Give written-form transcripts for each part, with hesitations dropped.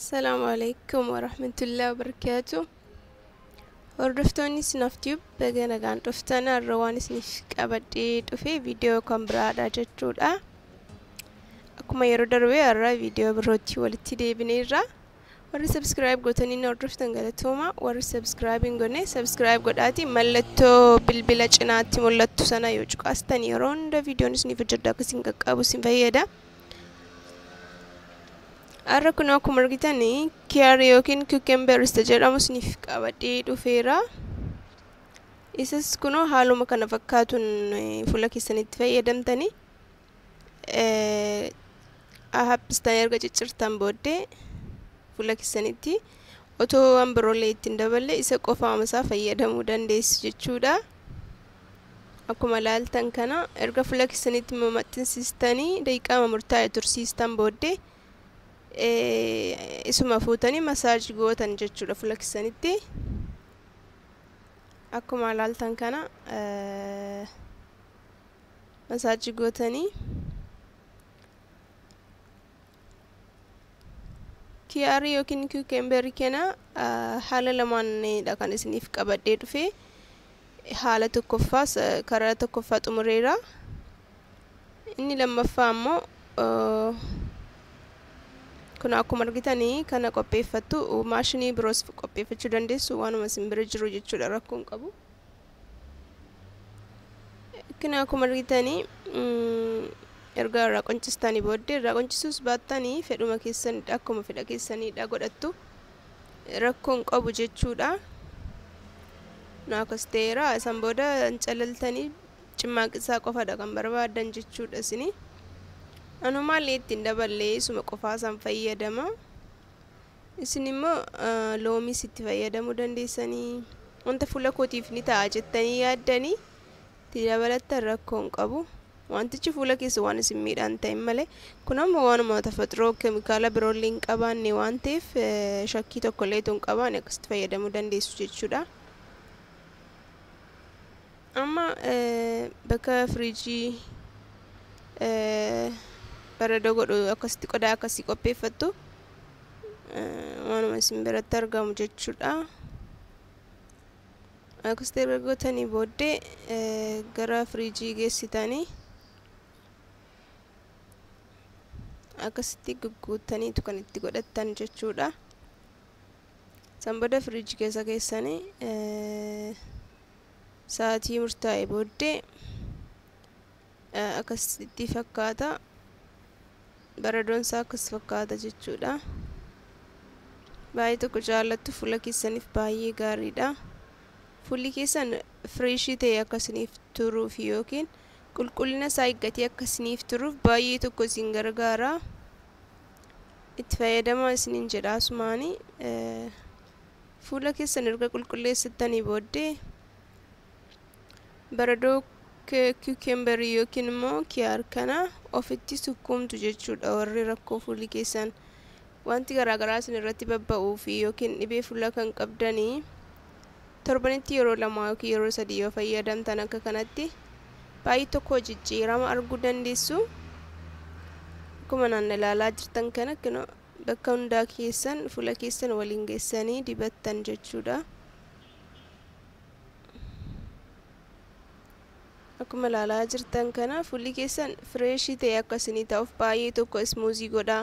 السلام عليكم ورحمة الله وبركاته. hordoftoonni Snaf Tube baga nagaan dhuftan har'a waan isiniif qabadhee dhufe viidiyoo kan biraadha jechuudha. Akkuma yeroo darbee har'a viidiyoo birootti walitti deebineerra. Warri subscribe gootanii hordoftan galatooma. Warri subscribe hin goone subscribe godhaati. Mallattoo bilbila cinaatti mul'attu sana yoo cuqaastan yeroo hunda viidiyoon isiniif hojjedhu akka isin qaqqabu isin fayyada. Arra kun akkuma argitani kiyaar yookiin cucumber jedhamu isiniif qabadhee dhufeera. Isas kunoo haaluma kana fakkaatuun fuula keessanitti fayyadamtanii haphistan erga ciccirtan booddee fuula keessanitti otoo waan biroolee ittiin daballe isa qofaama isaa fayyadamuu dandeessu jechuudha. Akkuma ilaaltan kana erga fuula keessanitti maxxansiistanii daqiiqaa murtaa'e tursiistan booddee isuma fuutanii masaajii gootan jechuudha fuula keessanitti. Akkuma ilaaltan kana masaajii gootanii kiyaar yookiin cucumber kana haala lamaanidha kan isiniif qabadhee dhufe. Haala tokkoffaas karaa tokkoffaa xumureera. Inni lammaffaa ammoo kun akkuma argitanii kana qopheeffattu maashinii biroos qopheeffachuu dandeessu waanuma isin bira jiru jechuudha, rakkoo hin qabu. Kana akkuma argitanii erga irraa qoncistanii booddee irraa qoncisuus baattanii fedhuma keessanidha, akkuma fedha keessanidha godhattu, rakkoo hin qabu jechuudha. Naakas ta'eera isan booda calaltanii cimmaaqisaa qofadha kan barbaadan jechuudha isini. Anumaal ittiin daballee isuma qofaasan fayyadama. Isin immoo loomis itti fayyadamuu dandeessanii wanta fuula kootiif ni ta'a jettanii yaaddanii itti dabalatan rakkoo hin qabu. Wantichi fuula keessa waan isin miidhaan ta'e malee kun ammoo waanuma tafaxiroo keemikaala biroollee hin qabaanne waan ta'eef shakkii tokkollee hin qabaanne akkasitti fayyadamuu dandeessu jechuudha. Amma bakka firiijii baradoo godhu akkasitti qodaa akkasii qopheeffattu waanuma isin biratti argamu jechuudha. Akkasitti erga gootanii booddee gara firiijii geessitanii akkasitti gugguuttaniitu kan itti godhattan jechuudha. San booda firiijii keessa keessanii sa'aatii murtaa'e booddee akkasitti fakkaata. Baradoon isaa akkas fakkaata jechuudha. Baay'ee tokko jaallattu, fuula keessaniif baay'ee gaariidha. Fuulli keessan fireeshii ta'e akkasiniif turuuf yookiin qulqullina isaa eeggatee akkasiniif turuuf baay'ee tokko isin gargaara. Itti fayyadamaa isiniin jedha asumaanii. Fuula keessan erga qulqulleessitanii booddee baradoo cucumber yookiin immoo kiyaar kana ofitti sukkuumtu jechuudha. Warri rakkoo fuulli keessan wanti garaagaraa isin irratti babba'uu fi yookiin dhibee fuula kan qabdanii torbanitti yeroo lama yookiin yeroo sadii yoo fayyadamtan akka kanatti baay'ee tokko jijjiirama arguu dandeessu. Akkuma naan ilaalaa jirtan kana bakka hundaa keessan fuula keessan waliin geessanii dibattan jechuudha. Akkuma ilaalaa jirtan kana fuulli keessan fireeshii ta'e akkasini ta'uuf baay'ee tokko ismuuzii godha.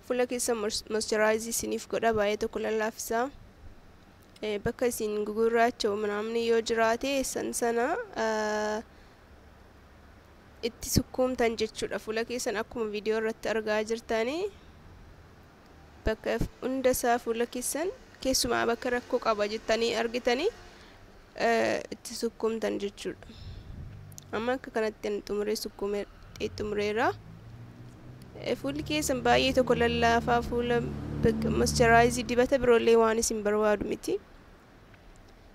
Fuula keessan moisturaayizii isiniif godha, baay'ee tokko lallaafisa. Bakka isin gugurraacha'u namni yoo jiraate sana itti sukkuumtan jechuudha. Fuula keessan akkuma viidiyoo irratti argaa jirtanii bakka hunda isaa fuula keessan keessumaa bakka rakkoo qaba jettanii argitanii itti sukkuumtan jechuudha. Amma akka kanatti xumuree sukkuumee xumureera. Fuulli keessan baay'ee tokko lallaafaa, fuula moisturaayizii dibata biroollee waan isin barbaadu miti.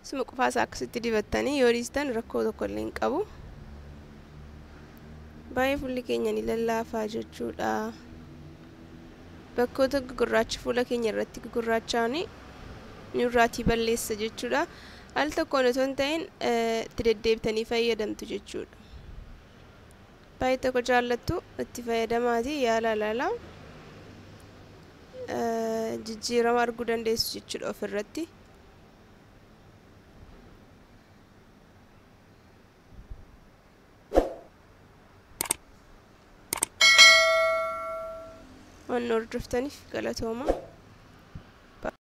Isuma qofaasaa akkasitti dibattanii yoo dhiistan rakkoo tokkollee hin qabu. Baay'ee fuulli keenya ni lallaafaa jechuudha. Bakkoota gugurraacha fuula keenya irratti gugurraacha'anii nurraatii balleessa jechuudha. Al tokkoon otoo hin ta'in itti deddeebitanii fayyadamtu jechuudha. Baay'ee tokko jaallattu itti fayyadamaati yaala laala. jijjiirama arguu dandeessu jechuudha ofirratti. waan hordoftaniif galatooma.